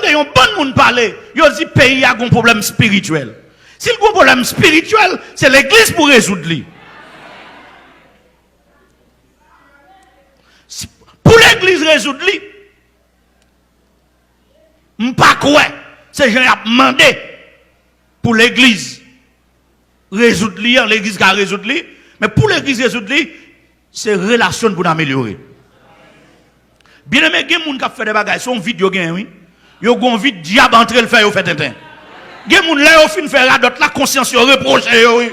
entendez un bon monde parler, yo dit pays a un problème spirituel. Si le un problème spirituel, c'est l'église pour résoudre lui. Pour l'église résoudre lui, m'pas quoi, c'est gens a demandé pour l'église résoudre lui, l'église qui a résoudre lui, mais pour l'église résoudre lui, c'est relation pour améliorer. Bien aimé, il y a des gens qui font des bagages, son vidéo gain, oui. Ils ont envie de diable entrer le faire, ils fait un temps. Il y a des gens qui ont fait faire d'autres, la conscience, ils reproché, oui.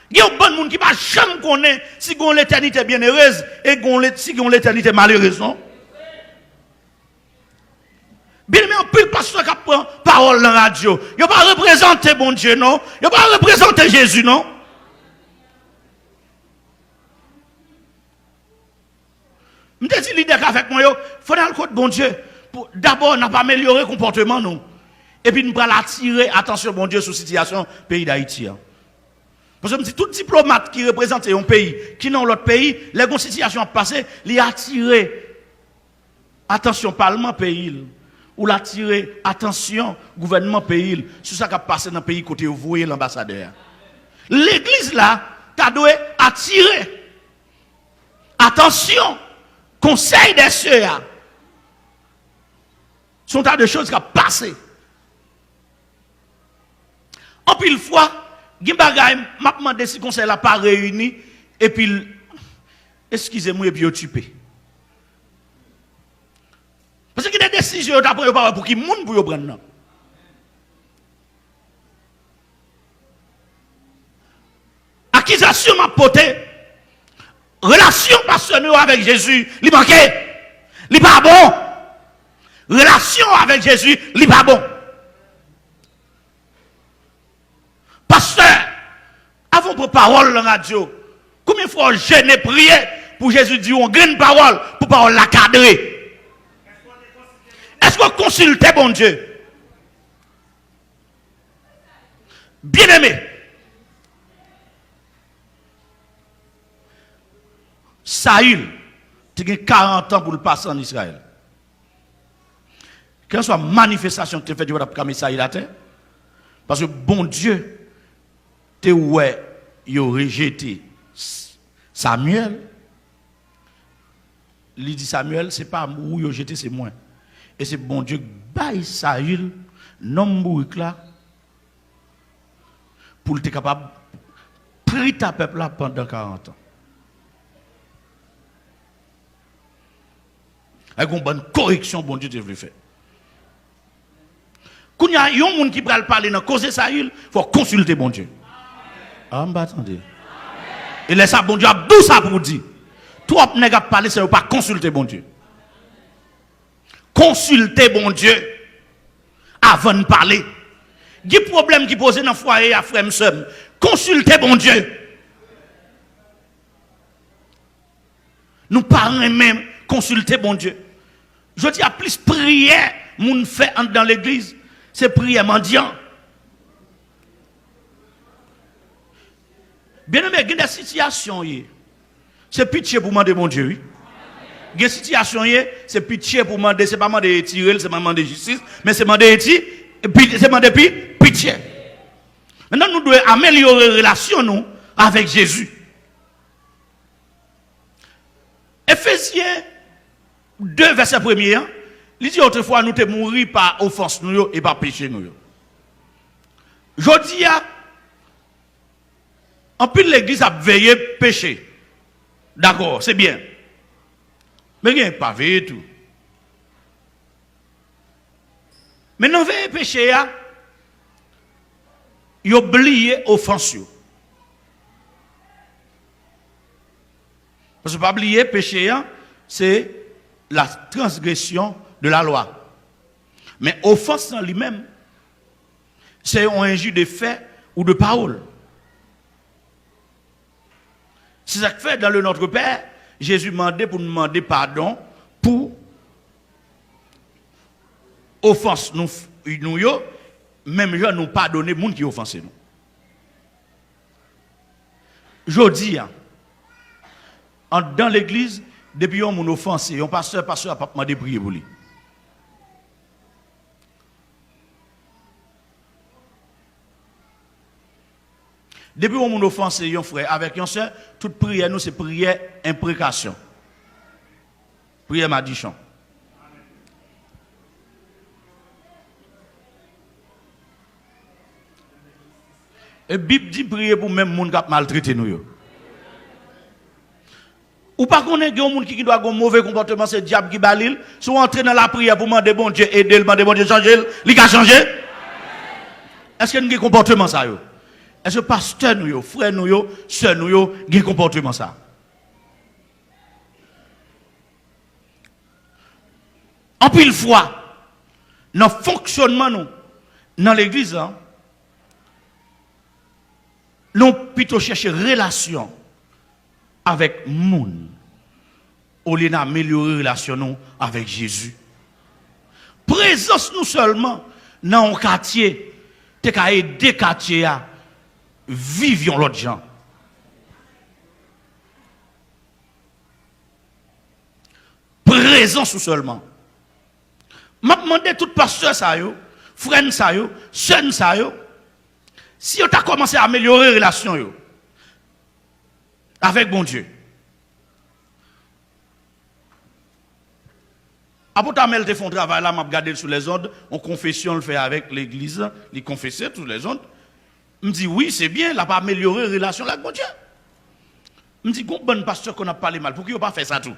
Il y a des gens qui ne peuvent jamais connaître si ils ont l'éternité bienheureuse et si ils ont l'éternité malheureuse, non? Bien aimé, on peut pas se prendre parole dans la radio. Il ne pas représenter bon Dieu, non? Il ne pas représenter Jésus, non? Je me dis, l'idée avec moi, il faut aller côté bon Dieu. D'abord, on n'a pas amélioré le comportement, nous. Et puis, nous allons attirer, attention, bon Dieu, sur la situation du pays d'Haïti. Parce que je me dis, tout diplomate qui représente un pays, qui n'a l'autre pays, les situations passées, il a attiré, attention, Parlement pays, ou l'attirer, attention, gouvernement pays, sur ça qui a passé dans le pays côté où vous voyez l'ambassadeur. L'église là, tu dois attirer, attention, conseil des sœurs. Sont tas de choses qui ont passé. En pile fois, Gimbagay m'a demandé si le conseil n'a pas réuni, et puis, excusez-moi, et puis occupé. Parce qu'il y a des décisions pour qui monde pour prendre. Accusation m'a porté. Relation passionnelle avec Jésus, il manquait. Il pas bon. Relation avec Jésus, il pas bon. Pasteur, avant pour parole dans la radio, combien de fois gêner prier pour Jésus dire une grande parole pour parole la cadrer? Est-ce qu'on consulte bon Dieu? Bien aimé. Saül, tu as 40 ans pour le passer en Israël. Quelle soit manifestation que tu fais du comme Saül à terre, parce que bon Dieu, tu ouais, il a rejeté Samuel. Il dit Samuel, ce n'est pas où il a rejeté, c'est moi. Et c'est bon Dieu qui baille Saül, non bourrique là, pour être capable de prier ta peuple là pendant 40 ans. Avec une bonne correction, bon Dieu, tu veux faire. Quand il y a un monde qui peut parler dans la cause de Saül, il faut consulter bon Dieu. Ah, attendez. Et laisse ça, bon Dieu, d'où ça pour dire? Toi, tu n'as pas parlé, c'est pas consulter bon Dieu. Consulter bon Dieu avant de parler. Il y a des problèmes qui posent dans le foyer à frère Msem. Consulter bon Dieu. Nous parlons même consulter bon Dieu. Je dis à plus prière, moun fait dans l'église, c'est prière mendiant. Bien aimé, il y a des situations, c'est pitié pour demander mon Dieu. Oui. Il y a des situations, c'est pitié pour demander, c'est pas demander tirer, c'est pas demander justice, mais c'est demander pitié. Maintenant, nous devons améliorer la relation nous, avec Jésus. Ephésiens 2, verset 1er, il dit autrefois, nous te mourir par offense nous et par péché nous. Je dis, en plus l'église a veillé péché. D'accord, c'est bien. Mais il n'y a pas veillé tout. Mais non, veillé péché, il a oublié offense. Parce que pas oublier péché, c'est la transgression de la loi. Mais offense en lui-même, c'est un injure de fait ou de parole. C'est ça que fait dans le Notre Père, Jésus demandait pour nous demander pardon pour offense nous même gens nous pardonner les gens qui offensent nous. Je dis, dans l'église, Depuis on moun offensé, un pasteur a pas demandé prier pour lui. Depuis on moun offensé, un frère avec un soeur, toute prière nous c'est prière imprécation. Prière madichon. Et Bible dit prier pour même moun qui a maltraité nous yo. Ou pas connaître que moun qui doit avoir un mauvais comportement, c'est le diable qui balil, si on entre dans la prière pour demander bon Dieu aider, demander bon Dieu changer, il a changé. Est-ce que nous avons un comportement ça yo? Est-ce que pasteur nous yo, frère nous yo, sœur nous yo, un comportement ça? En pile fois, dans le fonctionnement nous, dans l'église, hein, nous plutôt chercher relation avec moun au lieu d'améliorer relation nous avec Jésus. Présence nous seulement dans un quartier, t'es qu'à aider quartier à vivre l'autre gens. Présence nous seulement. M'a demandé tout pasteur ça yo, frère ça yo, sœur ça yo, si on t'a commencé à améliorer relation yo avec bon Dieu. Après ta te font travail là, m'a regardé sur les ondes, on confession le fait avec l'église, les confesser tous les ondes. Me dit oui, c'est bien, là pas améliorer relation avec bon Dieu. Me dit bon pasteur qu'on a parlé mal, pourquoi il pas fait ça tout?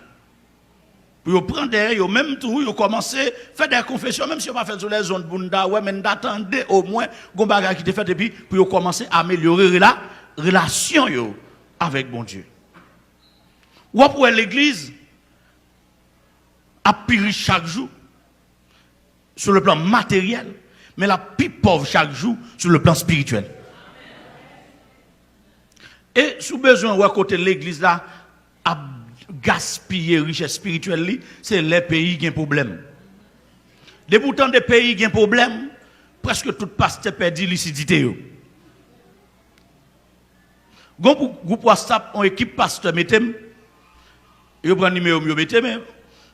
Pour prendre derrière, même tout, ils commencé à faire des confessions, même si on pas fait sur les zones bunda, ouais, mais d'attendre au moins, gon bagage qui te fait et puis pour commencer à améliorer la relation yo avec bon Dieu. Ou après l'église a pire chaque jour sur le plan matériel, mais la plus pauvre chaque jour sur le plan spirituel. Et sous besoin ou à côté de l'église là a gaspiller richesse spirituelle, c'est les pays qui ont problème. De pourtant des pays qui ont problème, presque tout pasteur perdu lucidité yo. Groupe WhatsApp en équipe pasteur mettez yo prend numéro yo mettez mais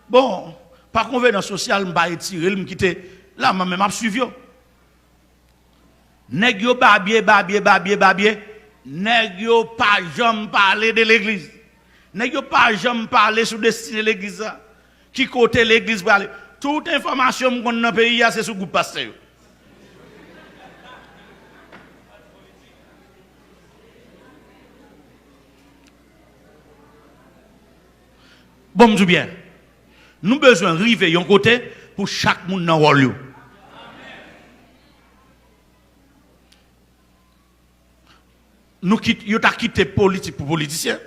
bon, par convenance sociale m'pa retirer me quitter là même m'a suivi yo. Nèg yo babier nèg yo pas jamais parler de l'église. Nèg yo pas jamais parler sur destiné l'église qui côté l'église pour aller. Toute information qu'on dans pays c'est sur groupe pasteur. Bon m'dou bien. Nous besoin river yon côté pour chaque monde dans rôle yo. Nous quitte yo ta quitté politique pour politicien.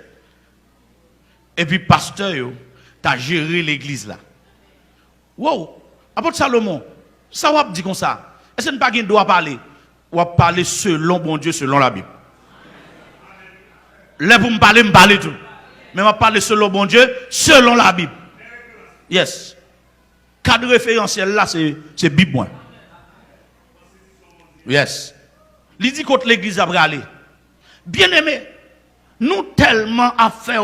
Et puis pasteur yo t'a géré l'église là. Wow, apôtre Salomon, ça va dire comme ça. Est-ce que nous pas gen droit parler? Ou parler selon bon Dieu, selon la Bible. Là pour me parler tout. Mais on parler selon bon Dieu, selon la Bible. Yes. Cadre référentiel là c'est Bible moi. Yes. Il dit contre l'église après aller. Bien-aimé, nous tellement à faire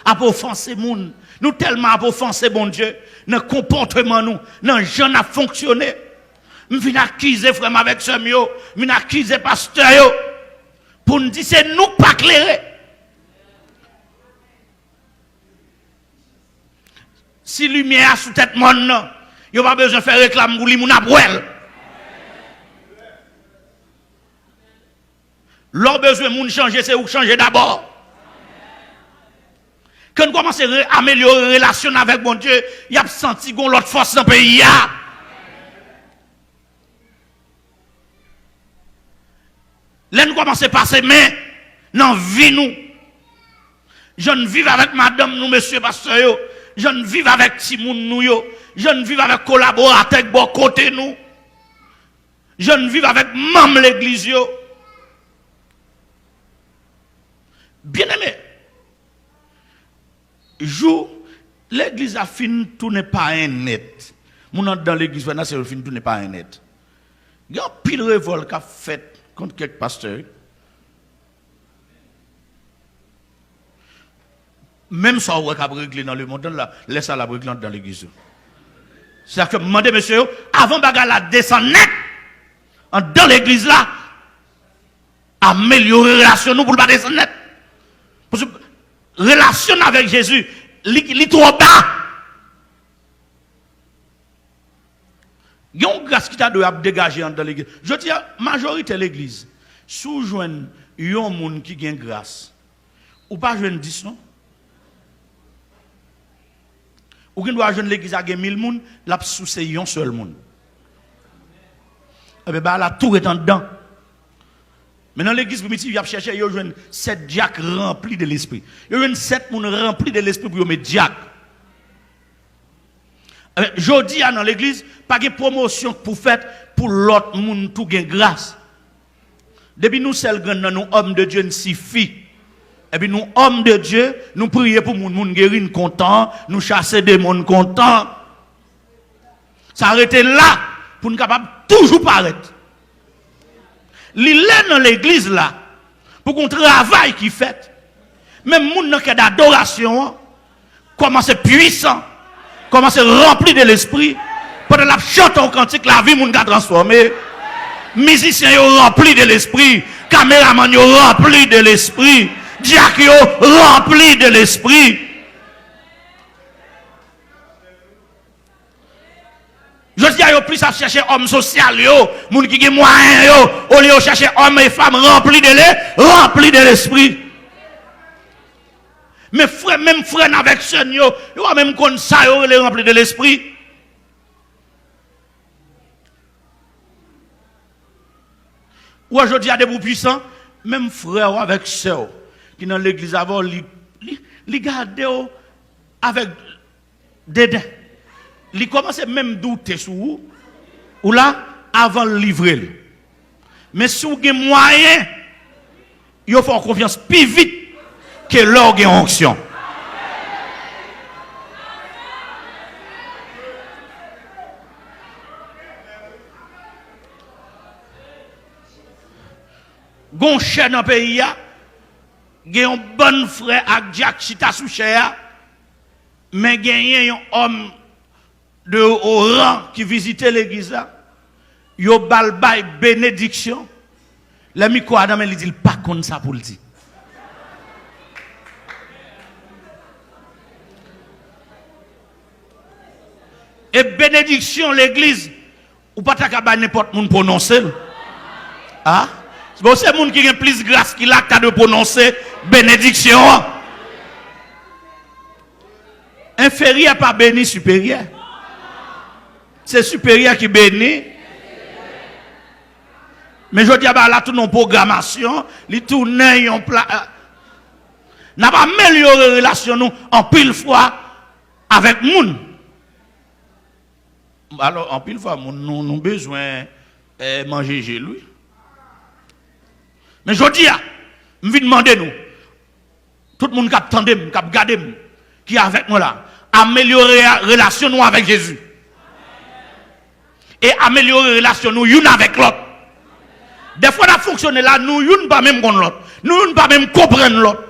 à offenser moun, nous tellement à offenser bon Dieu, dans comportement nous, dans gens à fonctionner. Je viens accuser frère avec ce mio, je viens accuser pasteur yo pour nous dire c'est nous pas clairer. Si lumière sous tête monde non, il pas besoin de faire réclame pour lui moun apouel. L'on besoin moun changer c'est ou changer d'abord. Quand on commence à améliorer les relations avec mon Dieu, il y a senti qu'on l'autre force dans le pays. Là, nous commençons à passer main dans la vie. Nous. Je ne vis avec madame, nous, monsieur pasteur. Je ne vis avec Timoun, nous. Je ne vis avec collaborateurs de bon côté, nous. Je ne vis avec membre l'église. Bien aimé. Jour, l'église a fini, tout n'est pas un net. Mon dans l'église, c'est fini, tout n'est pas un net. Il y a un pile révolte qu'a fait contre quelques pasteurs. Même ça, on va régler dans le monde, là, laisse ça la régler dans l'église. C'est-à-dire que, demandez, monsieur, avant bagarre la descendre net, dans l'église là, améliorer la relation nous pour ne pas descendre net. Parce que, relation avec Jésus, il est trop bas. Il y a une grâce qui t'a dégagé dans l'église. Je dis, la majorité de l'église, si vous jouez un monde qui a une grâce, ou pas jouer 10, non? Ou qui doit jouer l'église à 1000 personnes, là, sous c'est un seul monde. Et bien, là, tout est en dedans. Mais dans l'église primitive, il y a cherché, il y a 7 diacres remplis de l'esprit. Il y a 7 personnes remplis de l'esprit pour mettre diacres. Je dis dans l'église, pas de promotion pour faire pour l'autre monde tout gain grâce. Depuis nous seuls nous hommes de Dieu, nous suffit. Et puis nous hommes de Dieu, nous prions pour moun moun guérir content, nous chasser des monde contents. Ça arrête là pour nous capable toujours paraître. L'île dans l'église là pour qu'on travaille qui fait. Même moun dans cadre d'adoration, comment c'est puissant. Comment c'est rempli de l'esprit. Pendant la chante au cantique, la vie moun a transformé. Musiciens yo rempli de l'esprit. Caméraman yo rempli de l'esprit. Diacre yo rempli de l'esprit. Je dis à yo plus à chercher homme social yo, moun qui gen moyen yo, au lieu de chercher hommes et femmes remplis de l'esprit. Mais frère, même frère avec son yo même comme ça, yo les remplis de l'esprit. Ou aujourd'hui, il y a des bouts puissants, même frère avec sœur, qui dans l'église avant, li gardent avec dédain. Li commence même douter sur vous, ou là, avant de livrer. Mais si vous avez moyen, il faut confiance plus vite que l'orgue en onction. Gon chè dans le pays, il y a un bon frère avec Jack Chita sous chè, mais il y a un homme de haut rang qui visitait l'église là. Il a balbaye bénédiction. Le micro Adam il dit pas comme ça pour le dire. Et bénédiction l'église ou pas ta ka n'importe monde prononcer. Ah? C'est bon, c'est monde qui a plus grâce qu'il a qu'à de prononcer bénédiction. Inférieur pas béni, supérieur. C'est supérieur qui bénit. Mais je dis là tout nos programmation, li tourne en plat. N'a pas amélioré la relation nous en pile fois avec moun. Alors en pile fois nous avons besoin de manger chez lui. Mais je dis, je vais demander nous, tout le monde qui attend, qui regarde, qui est avec moi là, améliorer la relation nous avec Jésus. Et améliorer la relation nous une avec l'autre. Des fois, ça fonctionne là, nous ne pas même comprendre l'autre. Nous ne pas même comprendre l'autre.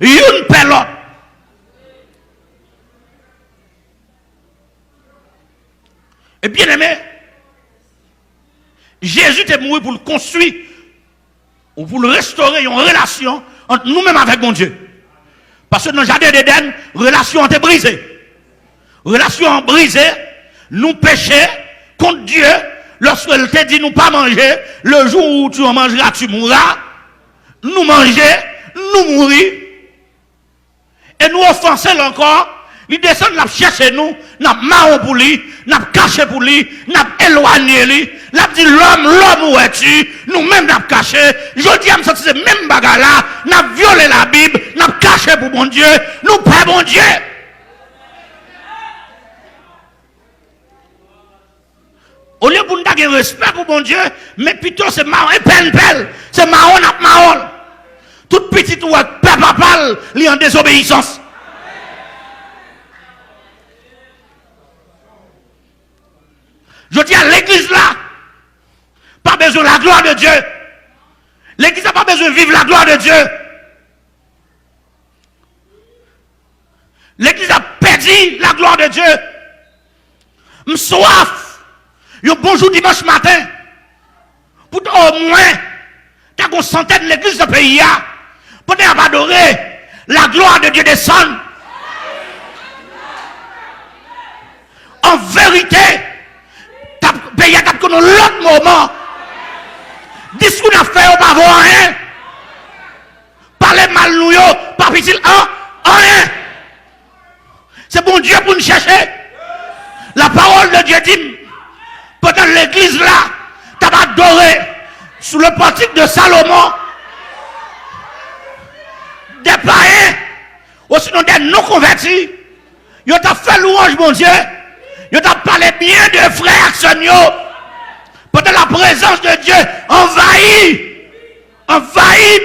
Une paix l'autre. Et bien aimé, Jésus est mort pour le construire ou pour le restaurer une relation entre nous-mêmes avec mon Dieu. Parce que dans le jardin d'Éden, relation était brisée. Relation brisée, nous péchons contre Dieu lorsqu'il te dit nous pas manger, le jour où tu en mangeras, tu mourras. Nous manger, nous mourir. Et nous offenser encore. Il descend, il cherche nous, il a marron pour lui, il a caché pour lui, il a éloigné lui, il a dit l'homme où es-tu, nous-mêmes nous caché. Je dis à me c'est même bagarre là, nous avons violé la Bible, nous avons caché pour mon Dieu, nous pas bon Dieu. Au lieu pour nous avoir respect pour mon Dieu, mais plutôt c'est marron et pelle, c'est marron à marron. Toute petite ou papa, il est en désobéissance. Je dis à l'église là, pas besoin de la gloire de Dieu. L'église n'a pas besoin de vivre la gloire de Dieu. L'église a perdu la gloire de Dieu. Je soif. Un bonjour dimanche matin. Pour au moins, t'as une centaine de l'église de pays. Pour adorer la gloire de Dieu descend. En vérité, t'as payé à l'autre moment. Dis ce qu'on a fait au pas rien. Parlez mal nous, pas petit rien. C'est bon Dieu pour nous chercher. La parole de Dieu dit, pendant l'église là, tu as adoré sous le portique de Salomon des païens, ou sinon des non-convertis. Ils ont fait louange, mon Dieu. Ils ont parlé bien de frères Axonio. Pendant la présence de Dieu envahit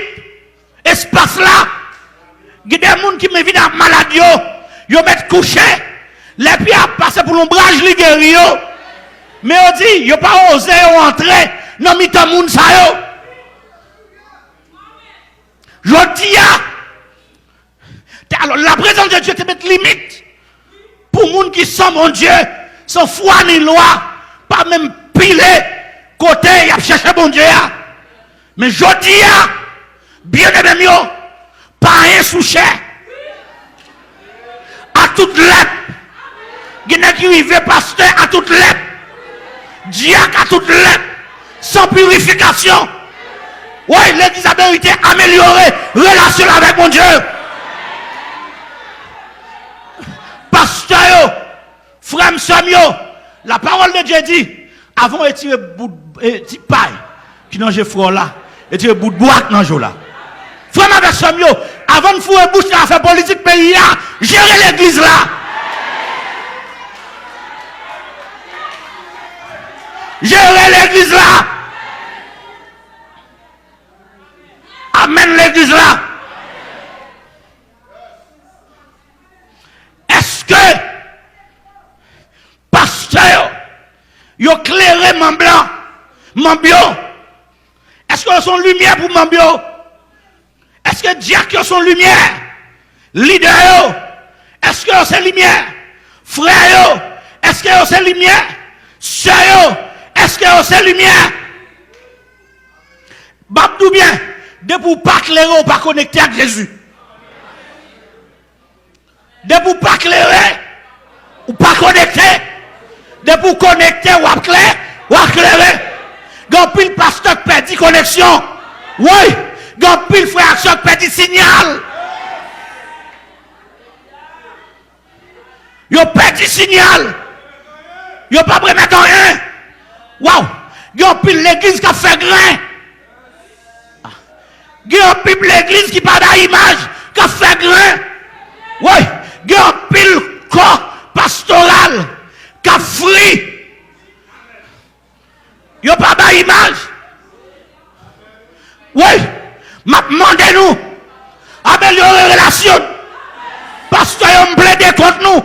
espace là. Il y a des gens qui me viennent en maladie. Ils mettent couché. Les pieds à passer pour l'ombrage li guéri. Mais on dit, ils n'ont pas osé entrer dans le monde. Je dis, alors la présence de Dieu te met limite. Pour les gens qui sont mon Dieu, sans foi ni loi, pas même piler côté, il a cherché mon Dieu. Mais je dis, bien aimé, pas un souché. À toute l'être. Il y a qui arrive pasteur à toute l'être. Diacre à toute lettre, sans purification. Oui, l'église a vérité améliorer relation avec mon Dieu. Pasteur, frère Samio, la parole de Dieu dit, avant de tirer bout de paille, qui n'a pas froid là, et tirer bout de boîte dans le là. Frère avec Samio, avant de fouer bouche à faire politique pays, gérer l'église là. Gérer l'église là. Amène l'église là. Est-ce que pasteur, yo clairé mon blanc, mon bio? Est-ce que son lumière pour mon bio? Est-ce que diacre son lumière? Leader, est-ce que c'est lumière? Frère, est-ce que c'est lumière? Sœur, est-ce que c'est lumière? Babdou bien, de pour pas clairer ou pas connecter avec Jésus. De pour pas clairer ou pas connecter. De pour connecter ou à clairer. Quand pile pasteur perdit connexion. Oui, quand pile frère qui perdit signal. Yo perdit signal. Yo pas remettre rien. Waouh! Yo pile l'église qui a fait grain. Yo pile l'église qui pas d'image qui a fait grain. Oui, yo pile corps pastoral qui a fruit. Yo pas d'image. Oui, m'a demandé nous améliorer la relation. Pasteur yo m'plaide contre nous.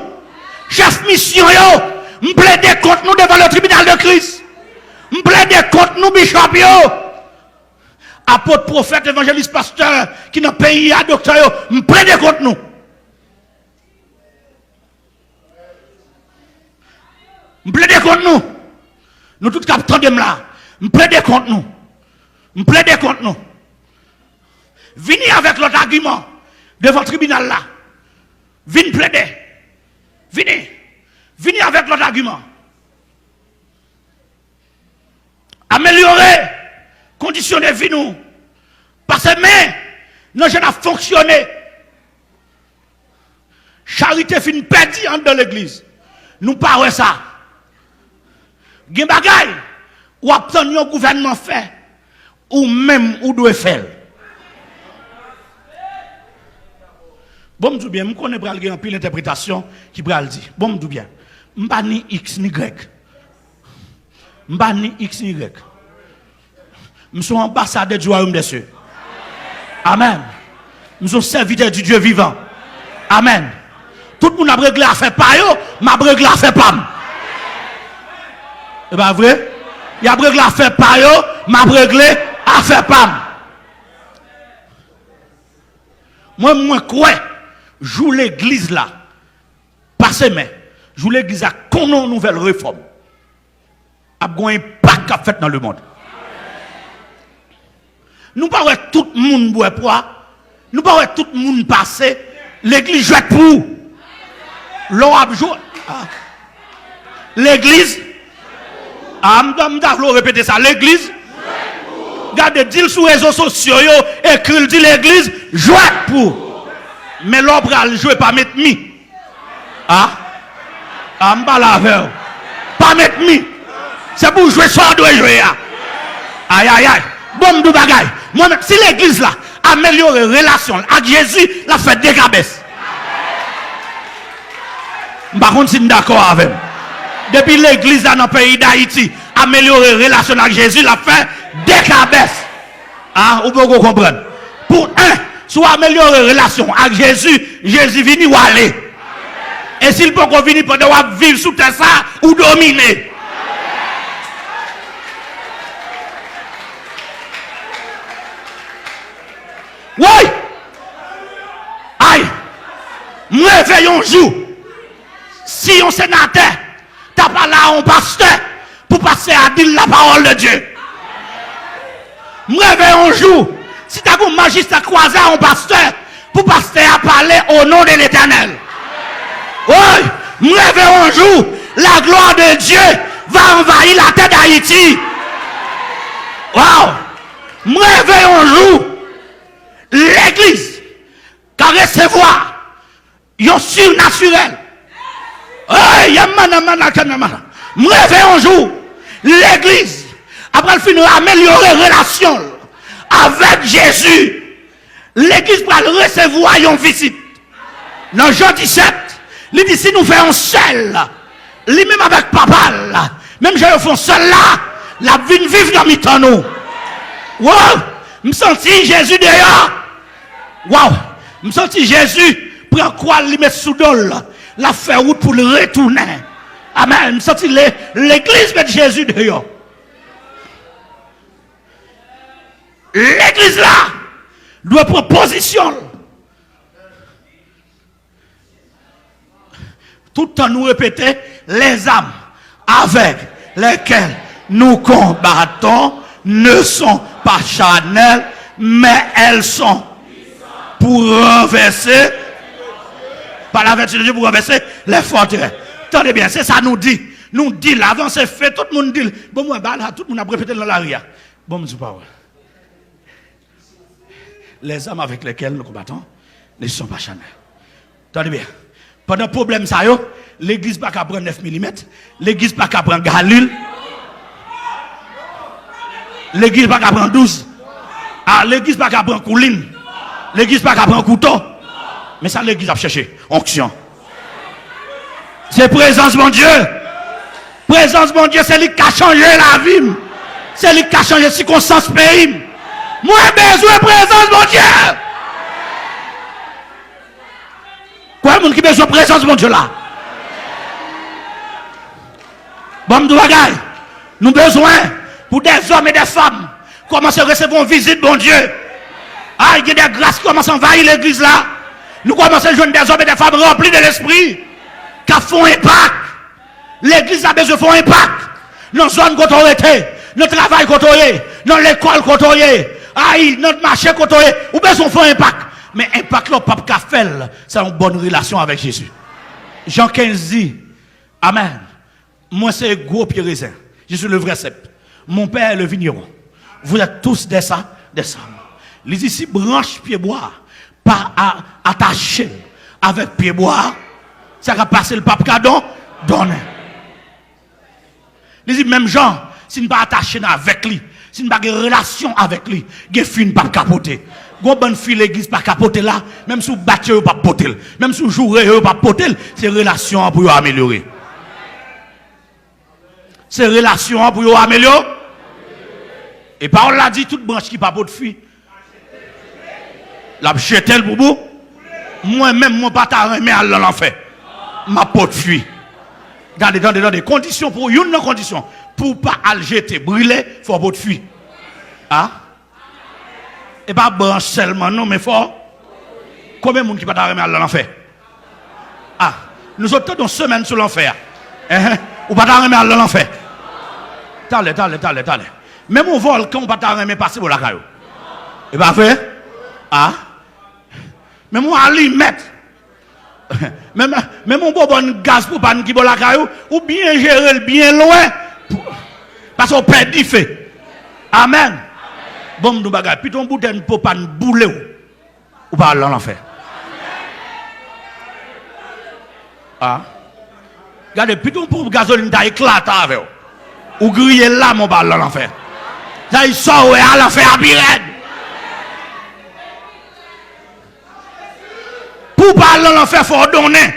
Chef mission yo m'plaide contre nous devant le tribunal de Christ. M'plaide contre nous bishop yo. Apôtre, prophète, évangéliste, pasteur qui dans le pays à docteur yo m'plaide contre nous. M'plaide contre nous. Nous tous captons de là. M'plaide contre nous. M'plaide contre nous. Venez avec l'autre argument devant le tribunal là. Venez plaider. Venez avec l'autre argument. Améliorer, conditionner vie nous. Parce que mais, nous n'avons pas fonctionné. Charité fin perdue dans l'église. Nous parlons ça. Gen bagay, ou obtenir un gouvernement fait, ou même ou doit faire. Bon, m'dou bien, m'connais pral gen pile interprétation qui pral dit. Bon, m'dou bien. M'pa ni X ni Y. M'pa ni X ni Y. M'sou ambassadeur du royaume des cieux. Amen. M'sou serviteur du Dieu vivant. Amen. Tout le monde a réglé à faire pas yo, m'a réglé à faire pam. C'est pas vrai? Il a réglé à faire pas yo, m'a réglé à faire pam. Moi quoi, joue l'église là, passé, mais je voulais l'église à qu'on une nouvelle réforme. A un impact qu'a fait dans le monde. Nous pas tout le monde boit poids. Nous pas tout le monde passer. L'église joue pour. L'on a joué. L'église. Je répéter ça. L'église. Regardez, dit sur les réseaux sociaux, écrit, dit l'église, joue pour. Mais l'on va jouer pas mettre mi. M'ba la veille. Pas mettre mi. C'est pour jouer ça, doit jouer. Aïe, aïe, aïe. Bon, de bagaille. Moi, si l'église là, améliore les relations avec Jésus, la fait des cabesses. Par contre, si nous d'accord avec. Depuis l'église dans le pays d'Haïti, améliorer les relations avec Jésus, la fait des cabesses. Vous pouvez comprendre. Pour soit améliorer les relations avec Jésus, Jésus vient ou aller. Et s'il peut venir pendant vivre sous terre ça ou dominer. Oui! Aïe! Me réveille un jour. Si un sénateur, t'as pas là un pasteur pour passer à dire la parole de Dieu. Me réveille un jour. Si t'as un magistrat croisé un pasteur pour passer à parler au nom de l'Éternel. Oui! Me réveille un jour. La gloire de Dieu va envahir la tête d'Haïti. Wow! Me réveille un jour. L'église qui recevoir un surnaturel. Me réveille un jour. L'église, après le fin améliorer la relation avec Jésus, l'église va recevoir une visite. Dans Jean 17, il dit si nous faisons seul, lui-même avec papa, même je le fais seul là, la vie vive dans mes temps nous. Wow! Je me senti Jésus dehors. Waouh! Je me senti Jésus prend quoi lui mettre sous dol. La faire route pour le retourner. Amen. Je me senti l'église mettre Jésus dehors. L'église là doit prendre position. Tout le temps nous répéter les âmes avec lesquelles nous combattons ne sont pas charnelles, mais elles sont pour renverser, par la vertu de Dieu, pour renverser les forteresses. Attendez bien, c'est ça nous dit. Nous dit, l'avant c'est fait, tout le monde dit. Bon, moi, tout le monde a répété dans la ria. Bon, je ne sais pas. Les âmes avec lesquelles nous combattons ne sont pas charnelles. Attendez bien. Pendant le problème, ça, l'église n'a pas qu'à prendre 9 mm, l'église n'a pas qu'à prendre Galil. L'église n'a pas qu'à prendre 12. L'église n'a pas qu'à prendre Couline. L'église n'a pas qu'à prendre couteau. Mais ça, l'église a cherché. Onction. C'est présence, mon Dieu. Présence, mon Dieu, c'est lui qui a changé la vie. C'est lui qui a changé les circonstances pays. Moi, j'ai besoin de présence, mon Dieu. Quoi, le monde qui a besoin de présence, mon Dieu, là? Bon, nous avons besoin pour des hommes et des femmes commencer à recevoir une visite, bon Dieu. Il y a des grâces qui commencent à envahir l'église là. Nous commençons à joindre des hommes et des femmes remplis de l'esprit qui font impact. L'église a besoin de faire impact. Dans la zone qu'on a été, dans le travail qu'on a été, dans l'école qu'on a été, dans le marché qu'on a été, ou besoin de faire impact. Mais impact là, pas qu'à faire, c'est une bonne relation avec Jésus. Jean 15 dit, Amen. Moi, c'est gros pied raisin. Je suis le vrai cep. Mon père est le vigneron. Vous êtes tous des ça, des ça. Les ici branche pied bois, pas attaché avec pied bois, ça va passer le pape cadon, donne. Les ici même gens, si nous pas attaché avec lui, si nous pas de relation avec lui, il fin pas capoter. Gon bonne fille l'église pas capoter là, même si vous battez pas poter, même si vous jouez pas poter, c'est relation pour améliorer. C'est relation pour améliorer. Et parole l'a dit toute branche qui pas de fille. La jeté pour vous. Moi-même, mon bâtard, mais à l'enfer. Ma peau de fuit. Dans des conditions, pour une condition. Pour pas à jeter, brûler, il faut peau de fuit. Et pas branche seulement, non, mais fort. Combien de monde qui pas à l'enfer? Nous sommes dans une semaine sur l'enfer. Ou pas t'en remettre à l'enfer. T'allez. Même au volcan, on pas t'en remettre passer pour la caillou. Et pas fait? Ah? Même on allume. Même on bon gaz pour pas qui pour la caillou. Ou bien gérer bien loin. Parce qu'on perd du fait. Amen. Bon, nous bagaille. Puis ton bouteille pour pas nous bouler. Ou pas aller en enfer. Ah. Regardez, puis ton pour gasoline t'a éclaté avec. Ou griller là, mon bal en enfer. Ça, il sort à l'enfer à Bired. Pour parler en enfer, il faut donner.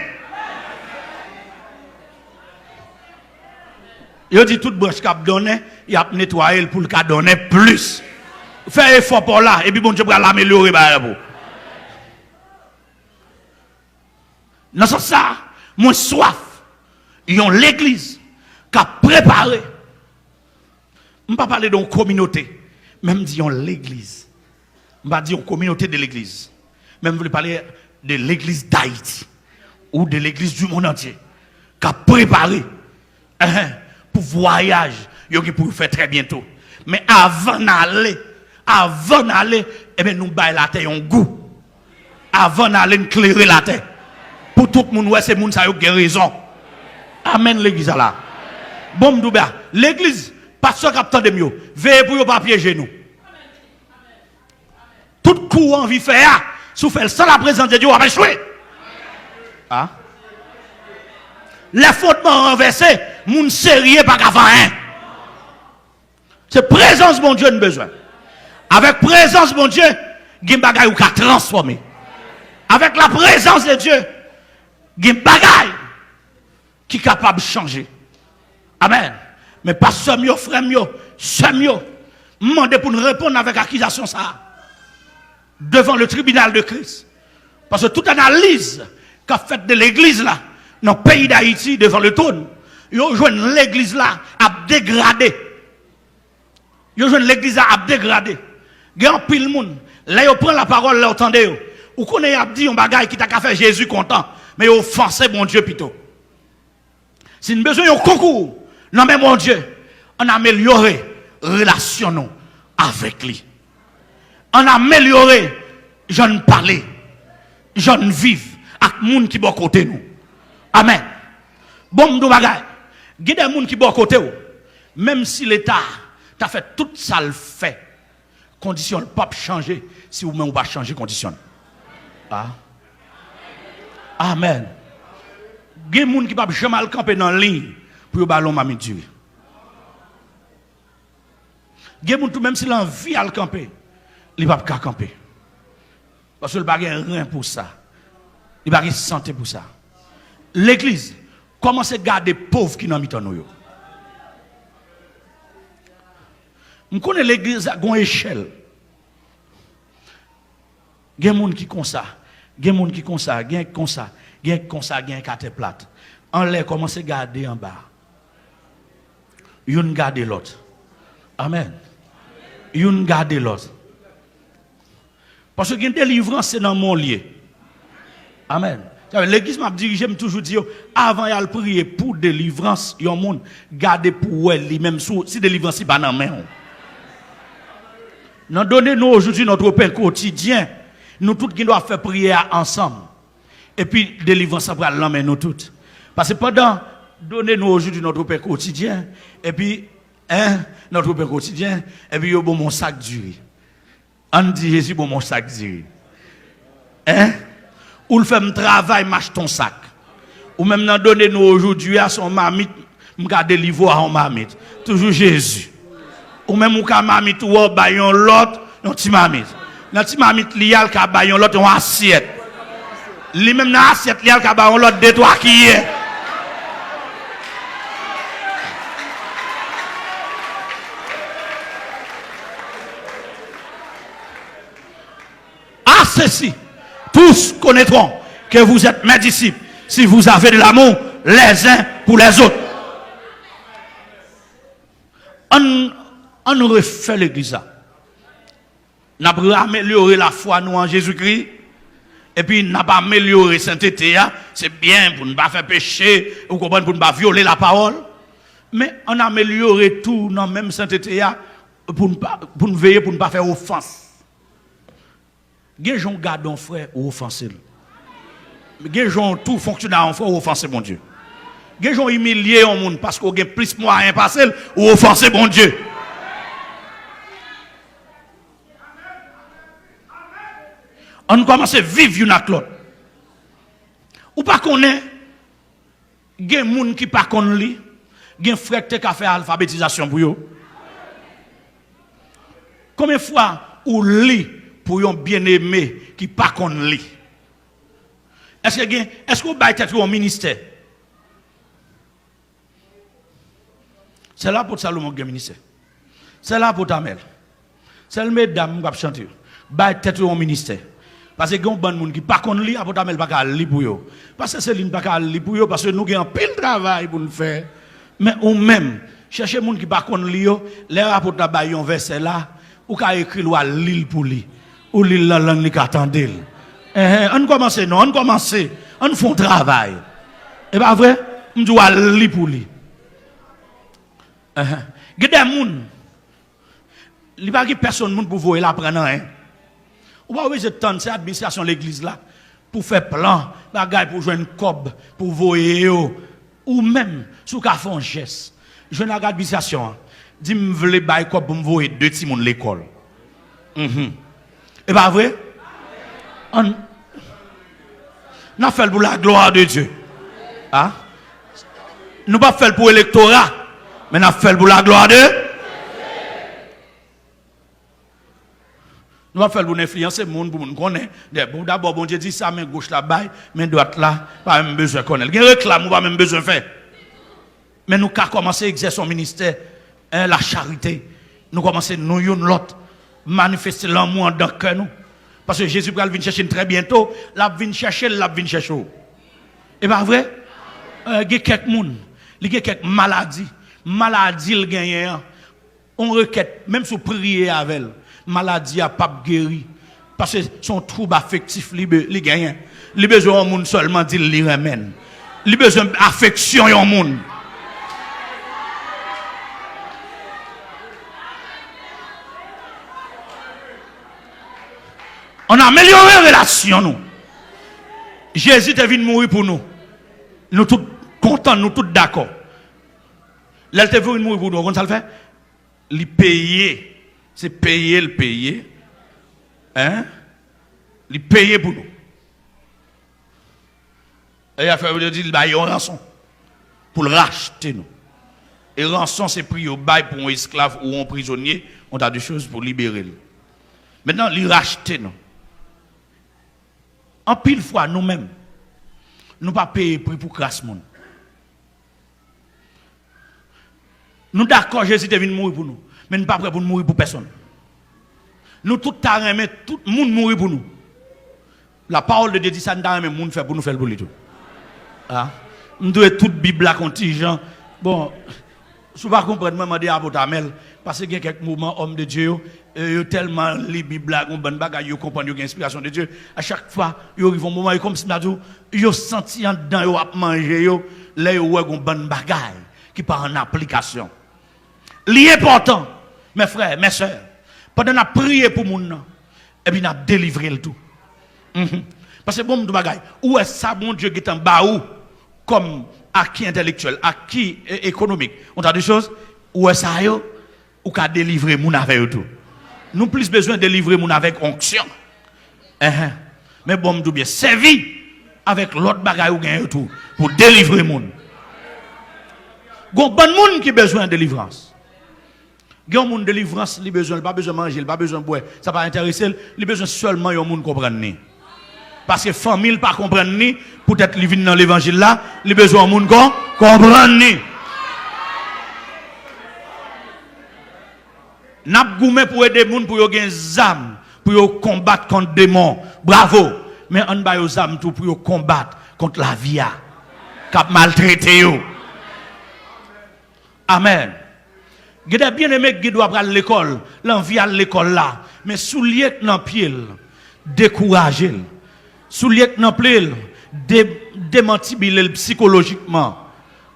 Il dit toute branche qui a donné, il a nettoyé pour le cas donner plus. Fais effort pour là, et puis bon Dieu va l'améliorer. Dans ce sens, moi soif, ils ont l'église qui a préparé. Je ne vais pas parler d'une communauté, même disons l'église. Je ne vais pas dire une communauté de l'église. Même je veux parler de l'église d'Haïti ou de l'église du monde entier qui a préparé pour voyage, pour faire très bientôt. Mais avant d'aller, eh bien, nous baillons la terre un goût. Avant d'aller, nous clairer la terre. Pour tout le monde, c'est le monde qui a raison. Amen, l'église là. Bon, Douba, l'église, pasteur capteur de mieux, veillez pour ne pas piéger nous. Tout courant vie faire, si fait sans la présence de Dieu, on va échouer. Ah? Les fondements renversés, moun sérieux pas qu'à faire. C'est présence, mon Dieu, nous besoin. Avec présence, mon Dieu, il y a des bagailles qui ont transformé. Avec la présence de Dieu, il y a des bagailles qui sont capables de changer. Amen. Mais pas seulement, frère, seulement, demandez pour nous répondre avec accusation ça. Devant le tribunal de Christ. Parce que toute analyse qu'a faite de l'église là, dans le pays d'Haïti, devant le trône, ils ont joué l'église là à dégrader. Ils ont joué l'église là à dégrader. Il y a un pile de monde. Là, ils prennent la parole, là, attendez. Ou qu'on a dit un bagage qui t'a fait Jésus content, mais ils ont offensé mon Dieu plutôt. Si nous avons besoin d'un concours, non mais mon Dieu, on a amélioré la relation avec lui. On a amélioré, j'en parler, j'en vivre avec les gens qui sont à côté de nous. Amen. Bon, nous bagay. Il y a des gens qui sont à côté de nous. Même si l'État t'a fait tout ça le fait, condition ne peut pas changer si vous ne pas changer condition. Ah. Amen. Il y a des gens qui ne peuvent jamais camper dans la ligne pour ballon m'a Dieu. Il y a des gens même si l'envie à le camper, il ne peut pas camper. Parce que le bagage rien pour ça. Il va santé pour ça. L'église commence à garder les pauvres qui n'ont mis en nous. Je connais l'église à une échelle. Il y a des gens qui font ça. Il y a des gens qui font ça. Il y a des gens qui font ça. Il y a des gens qui font ça. Il y a des gens qui plate. En l'air, commence à garder en bas. Ils garde l'autre. Amen. Ils garde l'autre. Parce que une délivrance, c'est dans mon lieu. Amen. L'église m'a dirigé, m'a toujours dit, avant de prier pour délivrance, il y a un monde, gardez pour elle, lui-même, si délivrance n'est pas dans la main. Nous donnons aujourd'hui notre pain quotidien. Nous tous qui doivent faire prière ensemble. Et puis, délivrance, ça va l'emmener nous toutes. Parce que pendant, donnez-nous aujourd'hui notre pain quotidien. Et puis, notre pain quotidien. Et puis, il y a mon sac d'huile. On dit Jésus, bon, mon sac d'huile. Ou le fait un travail, marche ton sac. Ou même dans donner nous aujourd'hui à son mamite, m'garder livre à son mamite. Toujours Jésus. Ou même ou ka mamite ou bayon l'autre, un petit mamite. Dans petit mamite lial ka bayon l'autre en assiette. Li même dans assiette lial ka bayon l'autre de toi qui est. Ah ceci. Tous connaîtront que vous êtes mes disciples si vous avez de l'amour les uns pour les autres. On refait l'église. On a amélioré la foi nous en Jésus-Christ. Et puis, n'a pas amélioré la sainteté, c'est bien pour ne pas faire péché, ou comprendre, pour ne pas violer la parole. Mais on a amélioré tout dans la même sainteté, pour ne veiller, pour ne pas faire offense. Les gens gardent un frère ou offensé. Les gens tout fonctionnaire en frère ou offensé, mon Dieu. Les gens humiliés au monde parce qu'on a plus de moyens passer ou offensé, mon Dieu. On commence à vivre une avec l'autre. Ou pas connaît, il y a des gens qui ne pas connaissent, il y a des frères qui ont fait alphabétisation pour eux. Combien de fois ou lit pour un bien-aimé qui ne pas connaît? Est-ce que vous avez été au ministère? C'est là pour Salomon qui est ministère. C'est là pour Tamel. C'est le mesdames qui va chanter. Bah tête au ministère. Parce que il y a des gens qui ne pas connaissent pas pour Tamel pas lire pour eux. Parce que c'est lui pas lire pour eux parce que nous avons un pile de travail pour nous faire. Mais ou même chercher des gens qui ne pas connaissent les rapports de un verset là ou ka écrit ou lire pour lui ou lire la langue qui attendait. On commence non, on commence, on fait un travail. Et pas vrai, on doit lire pour lui. Il y a des gens, il n'y a pas personne pour vous l'apprendre. Ou pas oui, je tente cette administration de l'église là pour faire plan, pour jouer une cob, pour voyer ou même sous ka font geste. Je n'ai pas d'administration. Dis me voulez bailler cob pour me voyer deux petits monde l'école. Et pas vrai? On a fait pour la gloire de Dieu. Hein? Nous pas fait pour l'électorat, mais nous avons fait pour la gloire de Dieu. Nous avons fait pour influencer le monde, pour nous connaître. D'abord, bon Dieu dit ça, main gauche là-bas, main droite là, pas même besoin de connaître. Il y a un réclame, nous pas même besoin de faire. Mais nous avons commencé à exercer son ministère, la charité. Nous commençons nous l'autre, manifester l'amour dans le cœur nous. Parce que Jésus va venir chercher très bientôt, il vient chercher, il vient chercher. Et pas vrai? Il y a quelques gens, il y a quelques maladies. Maladie, il gagne. On requête, même si on prie avec elle. Maladie n'a pas guéri. Parce que son trouble affectif, il gagne. Il a besoin de monde seulement dire qu'il remène. Il a besoin d'affection au monde. On a amélioré la relation, nous. Jésus est venu mourir pour nous. Nous tous contents, nous tous d'accord. Là, il est venu mourir pour nous. Comment ça le fait? Il paye. C'est payer, le payer. Hein? Il paye pour nous. Et il a fait dire qu'il y a une rançon. Pour le racheter, nous. Et rançon, c'est pris au bail pour un esclave ou un prisonnier. On a des choses pour libérer. Maintenant, il racheter, nous. En pile fois, nous-mêmes, nous ne pas payer prix pour crasse monde. Nous d'accord, Jésus est venu mourir pour nous, mais nous ne sommes pas prêts pour mourir pour personne. Nous tout le tout le monde mourir pour nous. La parole de Dieu dit ça, nous avons monde faire pour nous faire le tout. Ah, nous devons toute Bible à contingent. Bon, si vous ne comprenez pas, je dis à votre amel, parce qu'il y a quelques mouvements hommes de Dieu, tellement les Bibles, ils comprennent l'inspiration de Dieu. À chaque fois, ils arrivent un moment, comme si ils sentent en dedans, ils ont mangé, là, ils ont une bonne bagaille qui part en application. L'important, mes frères, mes soeurs, pendant qu'on a prié pour nous, et puis on a délivré le tout. Parce que bon, bagaille, où est ça, mon Dieu, qui est en bas, comme acquis intellectuel, acquis économique, on a des choses, où est ça, ou qu'a délivré mon avec tout. Nous plus besoin de délivrer mon avec onction. Mais bon, nous bien servi avec l'autre bagaille ou gagne tout pour délivrer mon. Gon bon monde qui besoin de délivrance. Gon monde de délivrance, il besoin, pas besoin de manger, pas besoin de boire, ça pas intéresser, il besoin seulement yon monde comprendre ni. Parce que famille pas comprendre ni, peut-être il vient dans l'évangile là, il besoin monde comprendre ni. N'a goumé pour aider les gens pour gagner des âmes, pour combattre contre des démons. Bravo. Mais on va aux âmes tout pour combattre contre la vie qui a maltraité. Amen. Il y a bien aimé qui doivent aller à l'école, l'envie à l'école là, mais soulier dans pied, décourager. Sous lieutenant plel, démenti psychologiquement.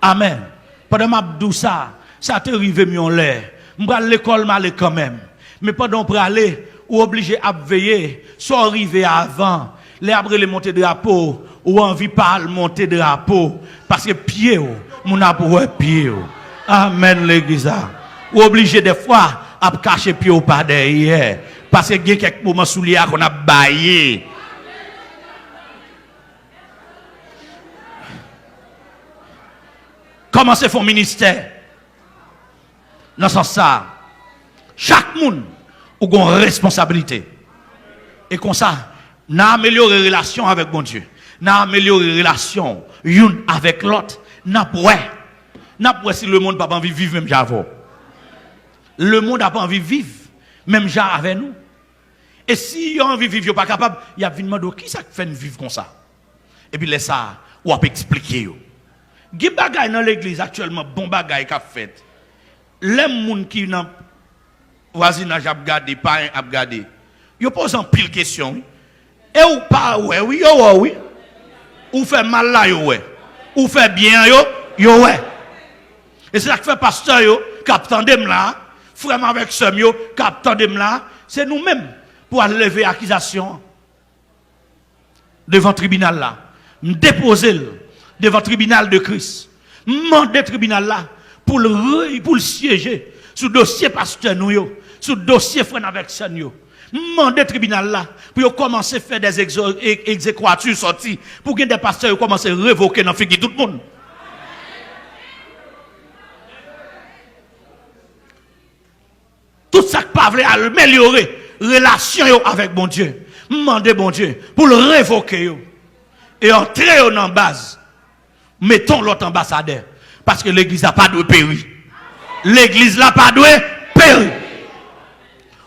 Amen. Pendant que je ça te arrive mieux en l'air. Je vais à l'école, mais quand même. Mais pendant que je aller, ou obligé à veiller, soit arrivé avant, les après les monter drapeau, ou envie pas monter drapeau, parce que pied, mon aboué pied. Amen l'église. Ou obligé des fois à cacher pied ou pas derrière, parce que il y a quelques moments sous les qu'on a baillé. Comment c'est son ministère? Dans ce sens ça, chaque monde a une responsabilité. Et comme ça, nous améliorons les relations avec mon Dieu. Nous améliorons les relations l'une avec l'autre. Nous pouvons si le monde n'a pas envie de vivre même j'avoue. Le monde n'a pas envie de vivre même genre avec nous. Et si il a envie de vivre, il n'est pas capable, il y a une demande qui ça fait vivre comme ça. Et puis laisse ça, on peut expliquer. Il y a des bagages dans l'église actuellement, bon bagages qu'a fait. Les gens qui dans voisinage a regardé, pas a regardé. Ils posent en pile question. Et ou pas ouais, oui, oui. Ou fait mal là yo ouais. Ou fait bien yo ouais. Et c'est ça que fait pasteur yo, captandem là, frère avec soeur yo, captandem là, c'est nous-mêmes pour aller lever accusation devant le tribunal là. Me déposer devant le tribunal de Christ. Demander le tribunal là pour le siéger sous dossier pasteur nous yo, sous dossier frère avec soeur yo. Demander le tribunal là pour commencer à faire des exéquatures sorties pour que des pasteurs commencent à révoquer dans figure tout le monde. Tout ça qui pas améliorer relation avec bon Dieu. Demander bon Dieu pour le révoquer et entrer en base. Mettons l'autre ambassadeur parce que l'église n'a pas de périr. L'église n'a pas de périr.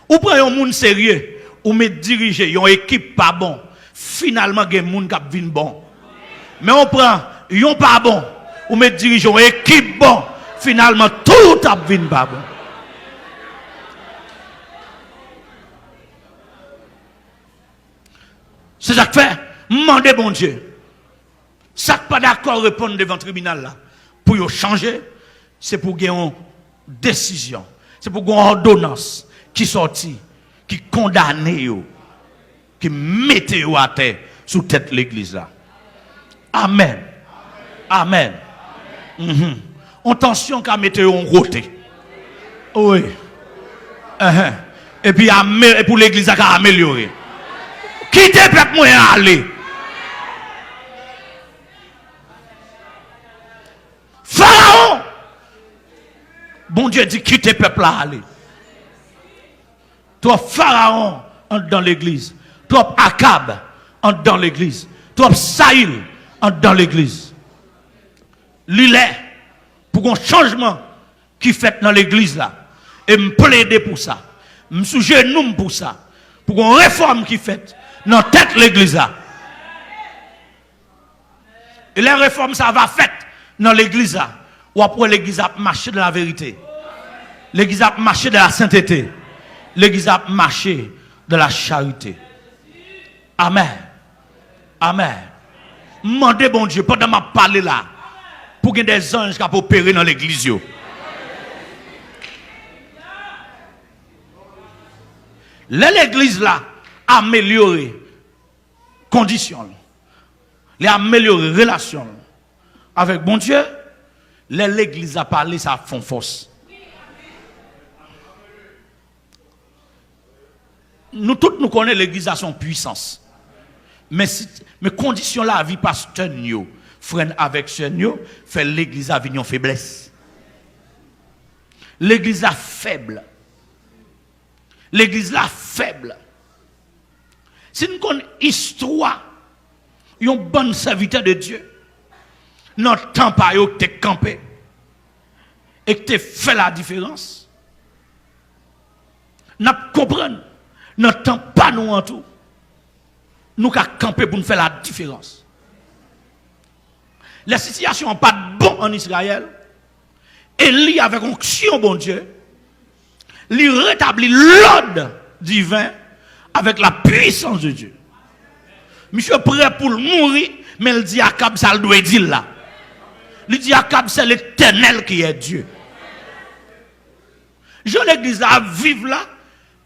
Ou prenez un monde sérieux, ou me diriger une équipe pas bon. Finalement, il y a un monde qui vient bon. Mais on prend un pas bon, ou me diriger une équipe bon. Finalement, tout vient pas bon. C'est ça que fait. Demandez bon Dieu. Ça pas d'accord répondre devant le tribunal là. Pour changer, c'est pour gagner une décision. C'est pour gagner une ordonnance qui sortit, qui condamne, qui mette à terre sous tête l'église là. Amen. Amen. On tension qu'à mettre en côté. Oui. Et puis pour l'église à améliorer. Quittez peuple moi aller. Pharaon. Bon Dieu dit quittez peuple à aller. Trop Pharaon entre dans l'église. Trop Akab entre dans l'église. Trop Saïl entre dans l'église. L'île pour un changement qui fait dans l'église là. Et me plaider pour ça. Me sujet nous pour ça. Pour une réforme qui fait dans tête l'église là. Et les réformes ça va faire dans l'église là. Ou après l'église a marché de la vérité. L'église a marché de la sainteté. L'église a marché de la charité. Amen. Amen. Demandez bon Dieu, pendant ma parler là, pour qu'il y ait des anges qui peuvent opérer dans l'église. L'église là, améliorer conditions, améliorer relations avec bon Dieu, l'église a parlé, ça fond force. Nous tous nous connaissons l'église à son puissance. Mais condition la vie pasteur nous, frère avec sœur nous, fait l'église à venir en faiblesse. L'église là faible. L'église là faible. Si nous connaissons histoire, un bon serviteur de Dieu, notre temps pas yo te campé et que te fait la différence. Nous comprenons. Notre temps pas nous en tout. Nous qu'à camper pour nous faire la différence. La situation n'est pas bon en Israël. Et lui avec onction bon Dieu, lui rétablit l'ordre divin avec la puissance de Dieu. Monsieur prêt pour mourir, mais il dit à Akab, ça le doit dire là. Il dit à Akab, c'est l'Éternel qui est Dieu. Je l'église à vivre là,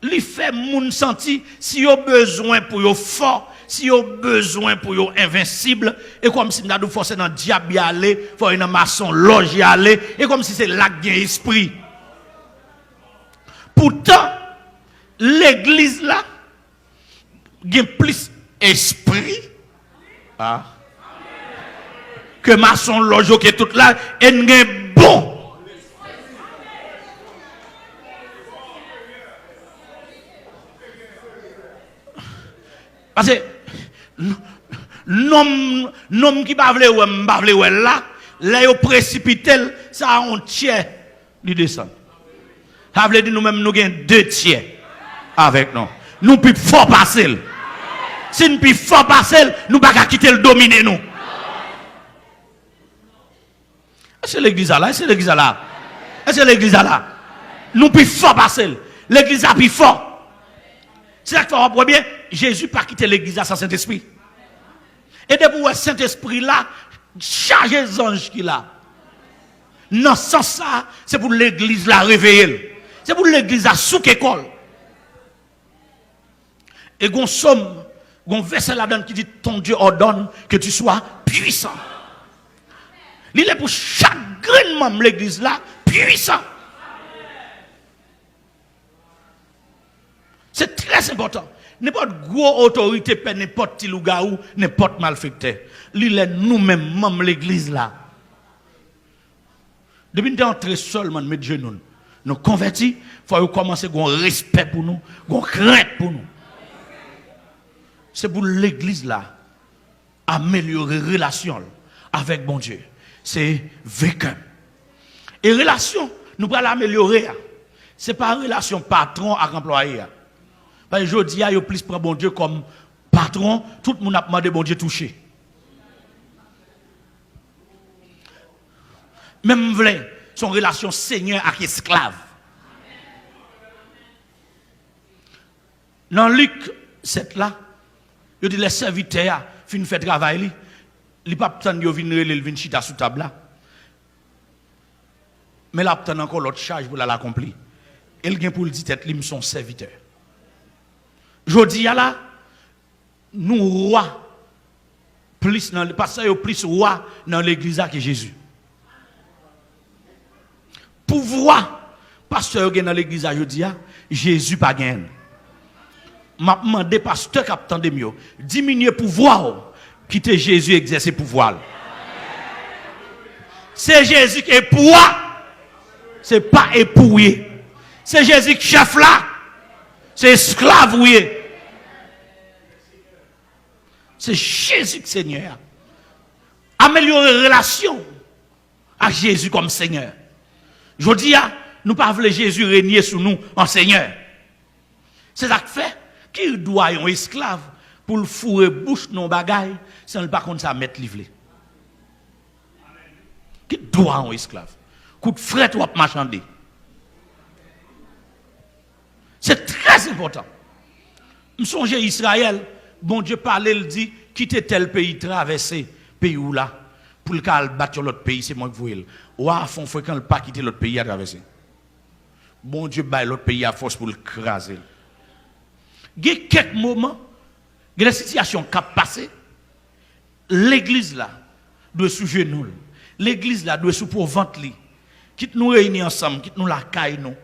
il fait moun senti si yo besoin pour yo fort, si yo besoin pour yo invincible, et comme si nous avons forcé dans le diable y aller, faut une maçon loge y aller, et comme si c'est là que y a esprit. Pourtant, l'église là, il y a plus esprit que maçon loge qui est tout là, et il y a bon. Parce que nom qui va vle là, là yo précipité, ça on tiers du descend. Ça veut dire nous même nous gain 2 tiers avec nous. Nous plus fort passer. Si nous plus fort passer, nous pas quitter le dominer nous. C'est l'église là, c'est l'église là. C'est l'église là. Nous plus fort passer. L'église a plus fort. C'est ça qu'il faut voir bien. Jésus pas quitté l'église sans Saint-Esprit. Et depuis le Saint-Esprit là, chargé les anges qu'il a. Non, sans ça, c'est pour l'église la réveiller. C'est pour l'église à sous école. Et gon somme, gon verset là-dedans qui dit ton Dieu ordonne que tu sois puissant. Il est pour chaque membre de l'église là, puissant. C'est très important. N'importe gros autorité, n'importe petit loup-garou, n'importe malfecteur. Il est nous-mêmes, membres de l'église là. Depuis nous entrer seulement, mettre genoux, nous convertis, il faut commencer à avoir un respect pour nous, une crainte pour nous. C'est pour l'église là, améliorer la relation avec bon Dieu. C'est vécu. Et relation, nous allons l'améliorer. Ce n'est pas une relation patron avec employé. Parce que je dis, il y a plus prend bon Dieu comme patron, tout le monde a demandé bon Dieu toucher. Même vrai, son relation seigneur avec esclave. Dans Luc 7 là, il dit les serviteurs fin fait travail, il pas attendre yo venir le vin chita sous table là. Mais là attend encore l'autre charge pour l'accomplir. Il gagne pour le dire tête lui son serviteur. Jodi là, nous rois plus dans parce que plus roi dans l'église que Jésus. Pouvoir pasteur dans l'église jodi Jésus pas gagne. M'a demandé pasteur qui attendait mieux diminuer pouvoir quitter Jésus exercer pouvoir. C'est Jésus qui est pouvoir. C'est pas épouillé. C'est Jésus qui chef là. C'est esclave oui. C'est Jésus qui Seigneur. Améliorer la relation à Jésus comme Seigneur. Je dis, nous ne pouvons pas Jésus régner sur nous en Seigneur. C'est ça que fait qu'il doit un esclave pour le fourrer bouche non bagaille sans le pas contre ça mettre livre. Qui doit un esclave. Coup de fret ou marchander. C'est très important. Je songe Israël, bon Dieu parlait, il dit, quittez tel pays, traversez pays où là, pour le cas battre l'autre pays, c'est moi qui vous voyez. Ou à fond, quand le pas quitter l'autre pays à traverser. Bon Dieu bat l'autre pays à force pour le craser. Il y a quelques moments, il y a des situations qui ont passé, l'église là doit sous genou. L'église là doit sous pour ventre. Quitte nous réunir ensemble, quitte nous la caille nous.